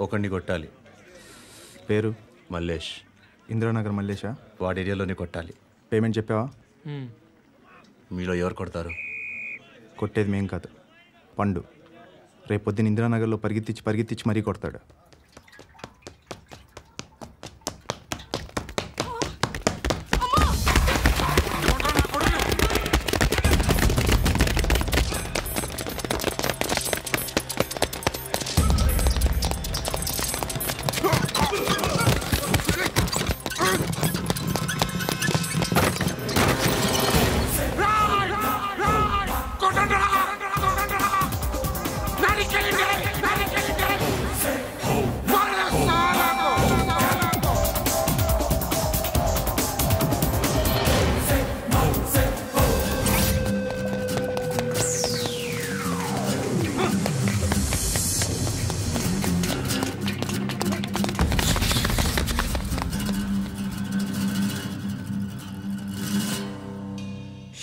ఒకడిని కొట్టాలి. పేరు? మల్లేష్. ఇందిరానగర్ మల్లేషా? వాడి ఏరియాలోనే కొట్టాలి. పేమెంట్ చెప్పావా? మీలో ఎవరు కొడతారు? కొట్టేది మేం కాదు, పండు. రేపు పొద్దున్న ఇందిరానగర్లో పరిగెత్తించి మరీ కొడతాడు.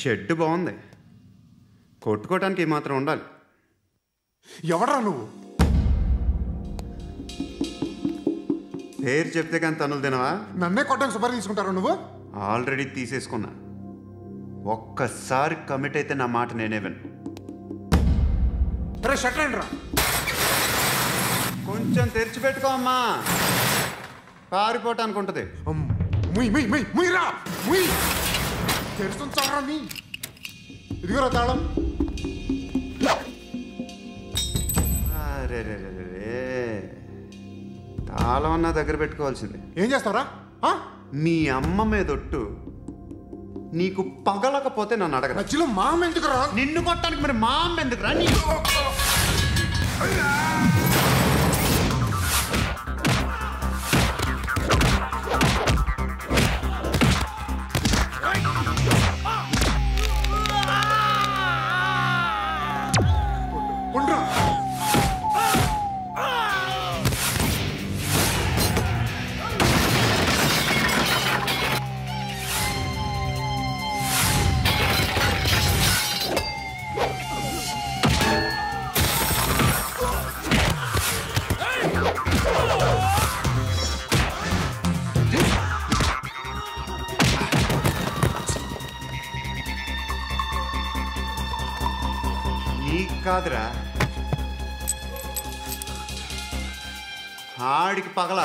షెడ్ బాగుంది, కొట్టుకోవటానికి ఏమాత్రం ఉండాలి. ఎవడరా నువ్వు? పేరు చెప్తే కానీ తనులు తినవా? నన్నే కొట్టడానికి సుపారీ తీసుకుంటారా నువ్వు? ఆల్రెడీ తీసేసుకున్నా. ఒక్కసారి కమిట్ అయితే నా మాట నేనే విను. షట్ రా, కొంచెం తెరిచిపెట్టుకో అమ్మా, పారిపోవటానికి ఉంటుంది. తెరుస్తుంచారా నీ? ఇదిగోరా తాళం. అరే తాళం అన్నా దగ్గర పెట్టుకోవాల్సిందే. ఏం చేస్తారా? మీ అమ్మ మీదొట్టు, నీకు పగలకపోతే నన్ను అడగ. మధ్యలో మా అమ్మ ఎందుకు రా? నిన్ను కొట్టడానికి మరి మా అమ్మ ఎందుకు రా? కాదురా, ఆడికి పగల.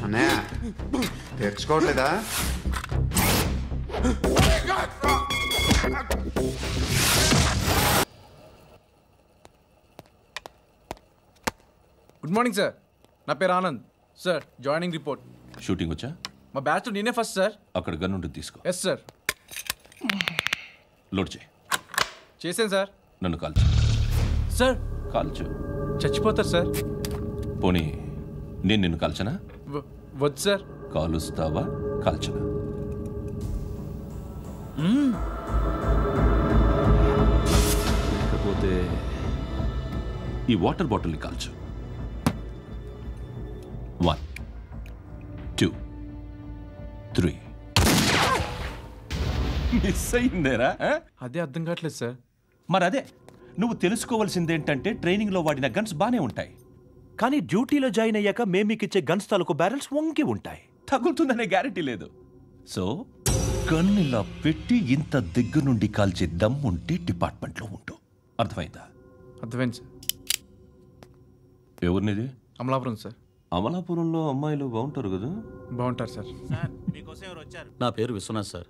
అన్నయ్య తెచ్చుకోవట్లేదా? గుడ్ మార్నింగ్ సార్, నా పేరు Anand sir. Joining report. Shooting వచ్చా? మా బ్యాచ్ నేనే ఫస్ట్ సార్. అక్కడ గన్ ఉంటుంది, తీసుకో. Yes sir. లోడ్ చేయి. చేశాను సార్. నన్ను కాల్చు సార్. కాల్చు. చచ్చిపోతారు సార్. పోనీ నేను నిన్ను కాల్చనా? వద్దు సార్. కాలుస్తావా కాల్చనా? లేకపోతే ఈ వాటర్ బాటిల్ని కాల్చు. 1 2 3. మిస్ అయిందేరా? అదే అర్థం కావట్లేదు సార్. మరి అదే నువ్వు తెలుసుకోవాల్సిందేంటంటే ట్రైనింగ్లో వాడిన గన్స్ బానే ఉంటాయి, కానీ డ్యూటీలో జాయిన్ అయ్యాక మేము మీకు ఇచ్చే గన్స్ తాలూకు బ్యారెల్స్ వంగి ఉంటాయి. తగులుతుందనే గ్యారెంటీ లేదు. సో గన్ ఇలా పెట్టి ఇంత దగ్గర నుండి కాల్చే దమ్ముంటే డిపార్ట్మెంట్లో ఉంటూ. అర్థమైందా? అర్థమైంది సార్. ఎవరినిది? అమలాపురం సార్. అమలాపురంలో అమ్మాయిలు బాగుంటారు కదా? బాగుంటారు సార్. నా పేరు Vishwanath sir.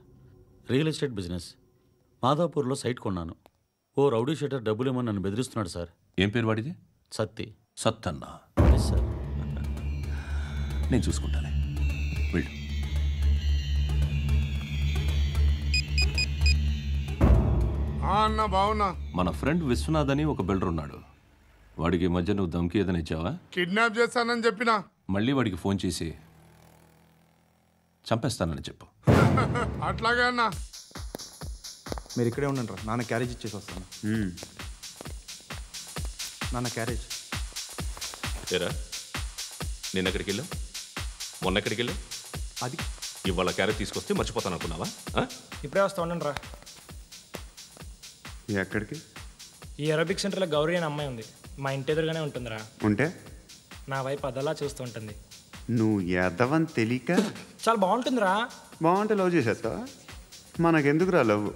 Real estate business. మాధాపూర్లో సైట్ కొన్నాను. ఓ రౌడీ షీటర్ డబ్బులేమని నన్ను బెదిరిస్తున్నాడు సార్. ఏం పేరు వాడిది? సత్తి. సత్తన్న. Yes sir. నేను చూసుకుంటానే, వెళ్ళు. అన్న బావున్నా. మన ఫ్రెండ్ విశ్వనాథ్ అని ఒక బిల్డర్ ఉన్నాడు. వాడికి ఈ మధ్య నువ్వు ధమ్కి ఏదైనా ఇచ్చావా? కిడ్నాప్ చేస్తానని చెప్పినా. మళ్ళీ వాడికి ఫోన్ చేసి చంపేస్తానని చెప్పు. అట్లాగే అన్న. మీరు ఇక్కడే ఉండండి రా, నాన్న క్యారేజ్ ఇచ్చేసి వస్తాను. నాన్న క్యారేజ్. ఏరా, నిన్న ఎక్కడికి వెళ్ళావు? మొన్న ఎక్కడికి వెళ్ళావు? అది ఇవాళ క్యారెట్ తీసుకొస్తే మర్చిపోతాను అనుకున్నావా? ఇప్పుడే వస్తా ఉండండి రా. ఎక్కడికి? ఈ అరబిక్ సెంటర్లో గౌరీ అనే అమ్మాయి ఉంది. మా ఇంటి ఎదురుగానే ఉంటుందిరా. ఉంటే నా వైపు అదలా చూస్తూ ఉంటుంది. నువ్వు ఎదవని తెలియక చాలా బాగుంటుందిరా. బాగుంటే లవ్ చేసేస్తా. మనకెందుకురా లవ్?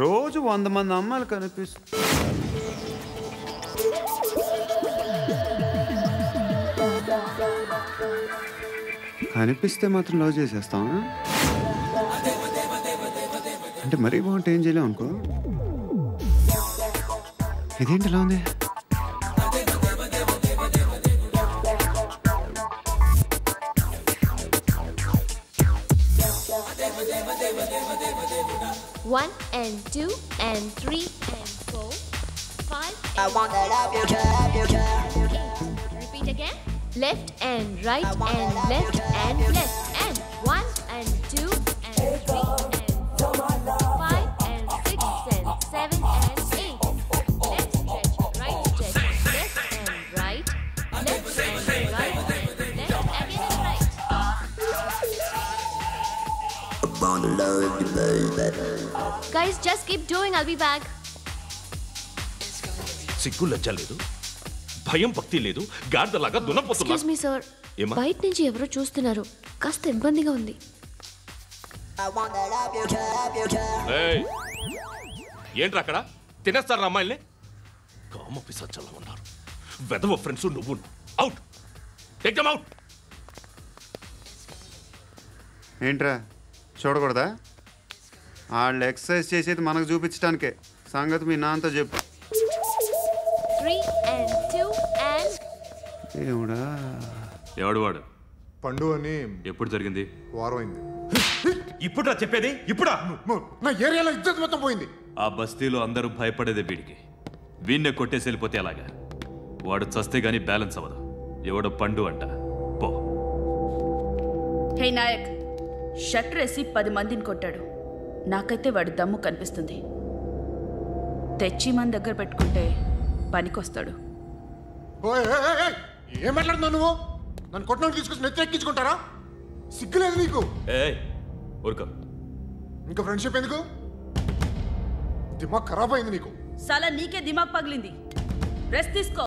రోజు 100 మంది అమ్మాయిలు కనిపిస్తే మాత్రం లవ్ చేసేస్తాం. అంటే మరీ బాగుంటే ఏం చేయలేం అనుకో. ఇదేంటి ఇలా ఉంది? One and two and three and four, 5. I want that up your chair. 8. Repeat again. Left and right and left and left and 1 and 2 and 3 and 4, 5 and 6 and 7 and 8. Left stretch, right stretch, left and right, left and right and left again and right. Guys, just keep doing. I'll be back. సిగ్గు లజ్జ లేదు, భయం భక్తి లేదు, గాడిదలాగా దున్నపోతున్నా. Excuse me, sir. ఏమా? బయట నుంచి ఎవరో చూస్తున్నారు. కాస్త ఇబ్బందిగా ఉంది. I want that up your chair. ఏయ్, ఏంట్రా అక్కడ? తినేస్తారా అమ్మాయిల్ని? కామ పిశాచాలా ఉన్నారు. వెదవ ఫ్రెండ్స్ నువ్వు. Out, take them out. ఏంట్రా చూడకూడదా? వాళ్ళు ఎక్సర్సైజ్ చేసేది మనకు చూపించడానికే. సంగతి మీ నాన్నతో చెప్పు. 3 and 2 and ఏమిడా? ఎవడు వాడు? పండు అని ఎప్పుడు జరిగింది? వారం అయింది. ఇప్పుడా చెప్పేది? ఇప్పుడా? నా ఏరియాలో ఇజ్జత్ మొత్తం పోయింది. ఆ బస్తీలో అందరూ భయపడేదే వీడికి. వీణ్ణే కొట్టేసి వెళ్ళిపోతే అలాగా? వాడు చస్తే గానీ బ్యాలెన్స్ అవ్వదు. ఎవడో పండు అంట. పో. హే నాయక్, షట్టర్ వేసి 10 మందిని కొట్టాడు. నాకైతే వాడి దమ్ము కనిపిస్తుంది. తెచ్చి మన దగ్గర పెట్టుకుంటే పనికొస్తాడు. ఏం మాట్లాడుతున్నావు నువ్వు? నన్ను కొట్టినోడు తీసుకొచ్చి నెత్తెక్కించుకుంటారా? సిగ్గులేదు నీకు? ఊరుకో. ఇంకా ఫ్రెండ్షిప్ ఎందుకు? దిమాగ్ ఖరాబ్ అయింది నీకు. సలా నీకే దిమాగ్ పగిలింది. రెస్ట్ తీసుకో.